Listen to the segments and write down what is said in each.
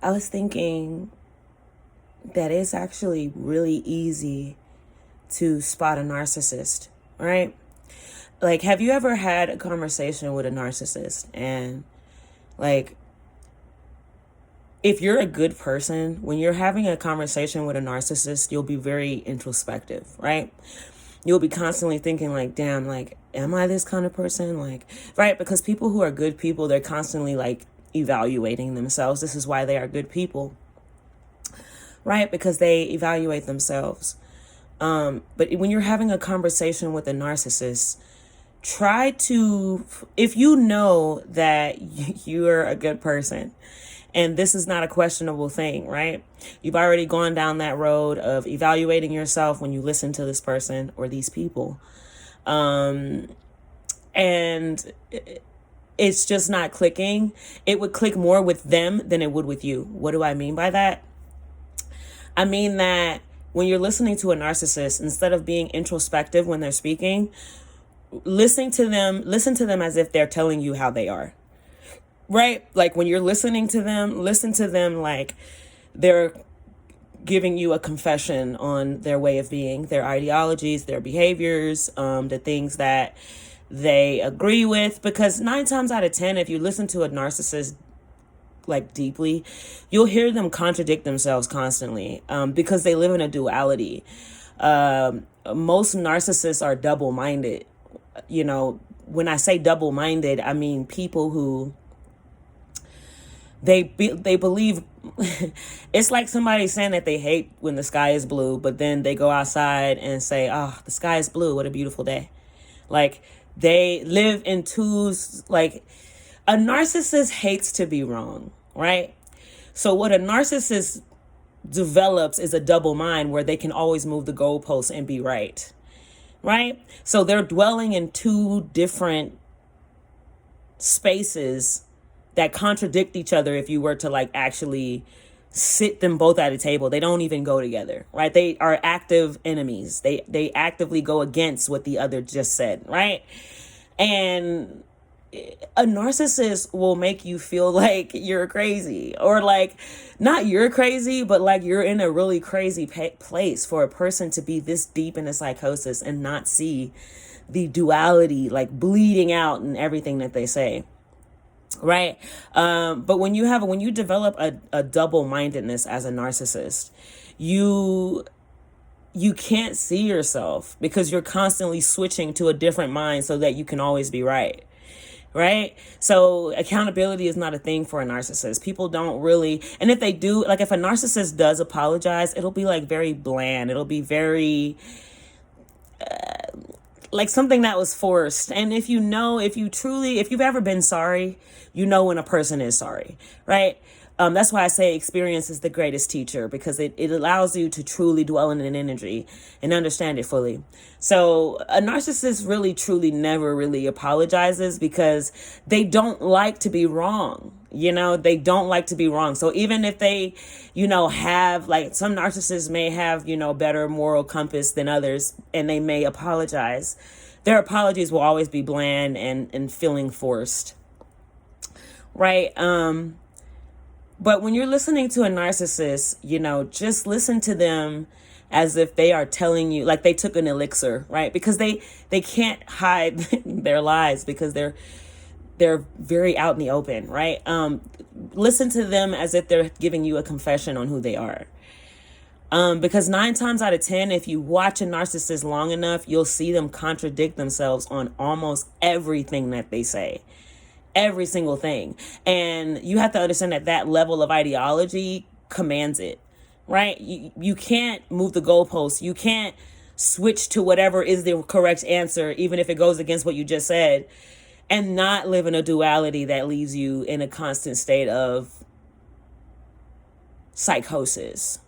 I was thinking that it's actually really easy to spot a narcissist, right? Like, have you ever had a conversation with a narcissist? And, like, if you're a good person, when you're having a conversation with a narcissist, you'll be very introspective, right? You'll be constantly thinking, like, damn, like, am I this kind of person? Like, right? Because people who are good people, they're constantly, like, evaluating themselves. This is why they are good people, right? Because they evaluate themselves. But when you're having a conversation with a narcissist, try to, if you know that you're a good person and this is not a questionable thing, right? You've already gone down that road of evaluating yourself when you listen to this person or these people. And it's just not clicking. It would click more with them than it would with you. What do I mean by that? I mean that when you're listening to a narcissist, instead of being introspective when they're speaking, listen to them as if they're telling you how they are. Right? Like when you're listening to them, listen to them like they're giving you a confession on their way of being, their ideologies, their behaviors, the things that they agree with. Because 9 times out of 10, if you listen to a narcissist like deeply, you'll hear them contradict themselves constantly, because they live in a duality. Most narcissists are double-minded. You know, when I say double-minded, I mean people who they believe it's like somebody saying that they hate when the sky is blue, but then they go outside and say, oh, the sky is blue, what a beautiful day. Like, they live in twos. Like, a narcissist hates to be wrong, right? So what a narcissist develops is a double mind where they can always move the goalposts and be right. Right? So they're dwelling in two different spaces that contradict each other. If you were to like actually sit them both at a table, they don't even go together, right? They are active enemies. They actively go against what the other just said, right? And a narcissist will make you feel like you're crazy, or like not you're crazy, but like you're in a really crazy place for a person to be this deep in a psychosis and not see the duality like bleeding out in everything that they say. Right. But when you develop a double-mindedness as a narcissist, you can't see yourself because you're constantly switching to a different mind so that you can always be right. Right? So accountability is not a thing for a narcissist. People don't really, and if they do, like if a narcissist does apologize, it'll be like very bland. It'll be very like something that was forced. And if you've ever been sorry, you know when a person is sorry, right? That's why I say experience is the greatest teacher, because it allows you to truly dwell in an energy and understand it fully. So a narcissist really, truly never really apologizes because they don't like to be wrong. You know, they don't like to be wrong. So even if they, have like some narcissists may have, better moral compass than others, and they may apologize, their apologies will always be bland and feeling forced. Right? But when you're listening to a narcissist, just listen to them as if they are telling you, like they took an elixir, right? Because they can't hide their lies because they're very out in the open, right? Listen to them as if they're giving you a confession on who they are. Because 9 times out of 10, if you watch a narcissist long enough, you'll see them contradict themselves on almost everything that they say. Every single thing. And you have to understand that level of ideology commands it, right? You can't move the goalposts. You can't switch to whatever is the correct answer, even if it goes against what you just said, and not live in a duality that leaves you in a constant state of psychosis,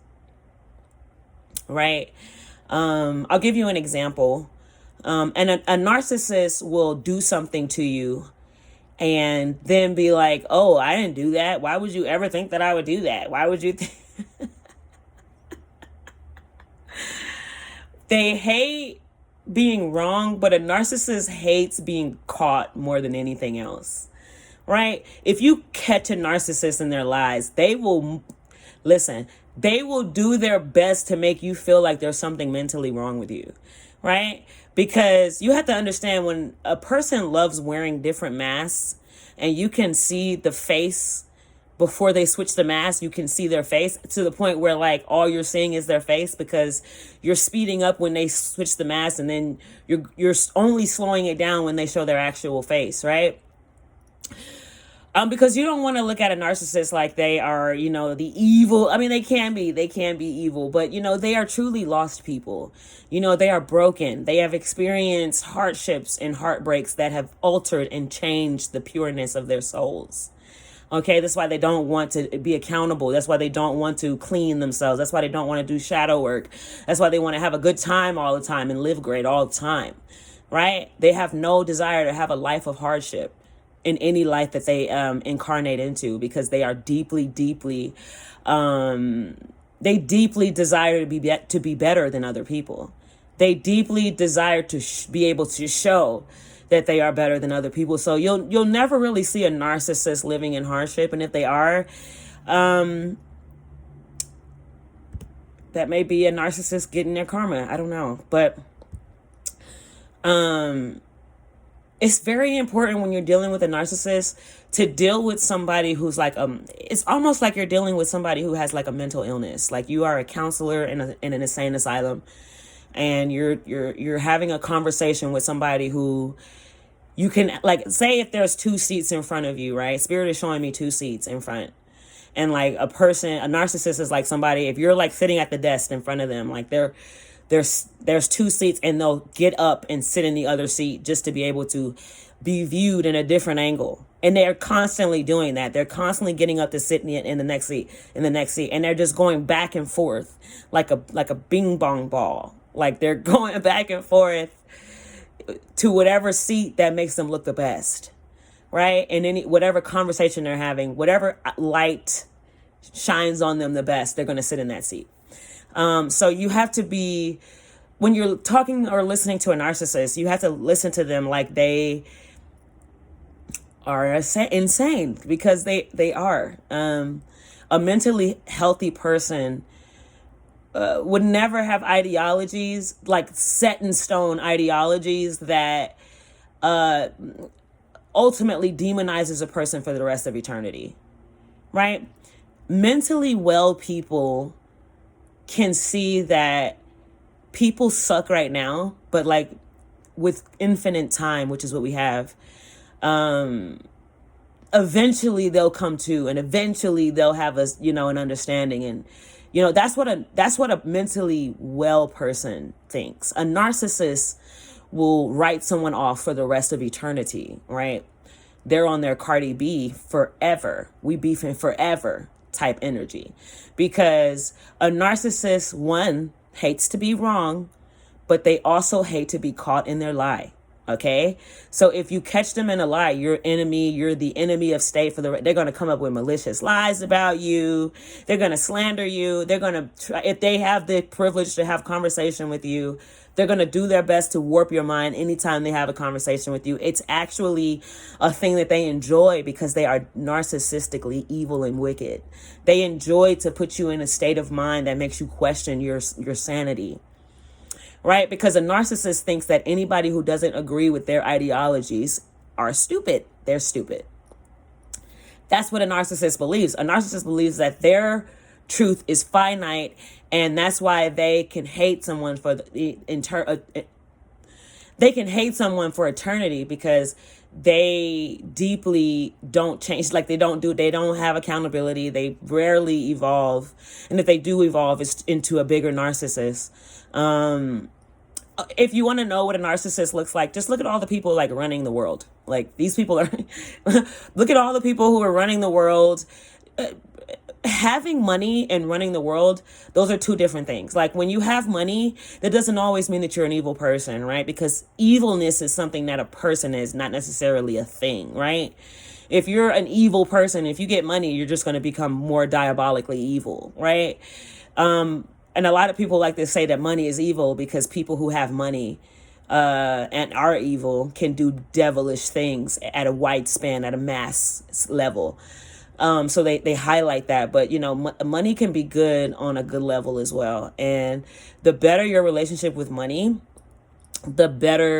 right? I'll give you an example. And a narcissist will do something to you and then be like, oh, I didn't do that. Why would you ever think that I would do that? Why would you They hate being wrong, but a narcissist hates being caught more than anything else. right? If you catch a narcissist in their lies, they will, listen, they will do their best to make you feel like there's something mentally wrong with you, right? Because you have to understand, when a person loves wearing different masks and you can see the face before they switch the mask, you can see their face to the point where like all you're seeing is their face, because you're speeding up when they switch the mask, and then you're only slowing it down when they show their actual face, right? Because you don't want to look at a narcissist like they are, the evil. I mean, they can be evil, but they are truly lost people. They are broken. They have experienced hardships and heartbreaks that have altered and changed the pureness of their souls. Okay, that's why they don't want to be accountable. That's why they don't want to clean themselves. That's why they don't want to do shadow work. That's why they want to have a good time all the time and live great all the time, right? They have no desire to have a life of hardship in any life that they incarnate into, because they are deeply, deeply, they deeply desire to be better than other people. They deeply desire to be able to show that they are better than other people. So you'll never really see a narcissist living in hardship. And if they are, that may be a narcissist getting their karma. I don't know. But it's very important when you're dealing with a narcissist to deal with somebody who's like, it's almost like you're dealing with somebody who has like a mental illness. Like you are a counselor in an insane asylum, and you're having a conversation with somebody who you can, like, say if there's 2 seats in front of you, right? Spirit is showing me 2 seats in front. And like a narcissist is like somebody, if you're like sitting at the desk in front of them, like there's 2 seats, and they'll get up and sit in the other seat just to be able to be viewed in a different angle. And they're constantly doing that. They're constantly getting up to sit in the next seat, and they're just going back and forth like a bing bong ball. Like they're going back and forth to whatever seat that makes them look the best, right? And whatever conversation they're having, whatever light shines on them the best, they're going to sit in that seat. So you have to be, when you're talking or listening to a narcissist, you have to listen to them like they are insane, because they are. A mentally healthy person would never have ideologies, like set in stone ideologies that ultimately demonizes a person for the rest of eternity, right? Mentally well people can see that people suck right now, but like with infinite time, which is what we have, eventually they'll come to, and eventually they'll have an understanding. And that's what a mentally well person thinks. A narcissist will write someone off for the rest of eternity, right? They're on their Cardi B forever. We beefing forever type energy, because a narcissist, one, hates to be wrong, but they also hate to be caught in their lie. Okay, so if you catch them in a lie, you're the enemy of state they're going to come up with malicious lies about you. They're going to slander you. They're going to try, if they have the privilege to have conversation with you, they're going to do their best to warp your mind anytime they have a conversation with you. It's actually a thing that they enjoy, because they are narcissistically evil and wicked. They enjoy to put you in a state of mind that makes you question your sanity. Right? Because a narcissist thinks that anybody who doesn't agree with their ideologies are stupid. They're stupid. That's what a narcissist believes. A narcissist believes that their truth is finite, and that's why they can hate someone for eternity, because they deeply don't change. Like they don't have accountability. They rarely evolve. And if they do evolve, it's into a bigger narcissist. If you want to know what a narcissist looks like, just look at all the people like running the world. Like these people are, look at all the people who are running the world. Having money and running the world, those are 2 different things. Like when you have money, that doesn't always mean that you're an evil person, right? Because evilness is something that a person is, not necessarily a thing, right? If you're an evil person, if you get money, you're just going to become more diabolically evil, right? And a lot of people like to say that money is evil, because people who have money and are evil can do devilish things at a wide span, at a mass level. So they highlight that, but money can be good on a good level as well. And the better your relationship with money, the better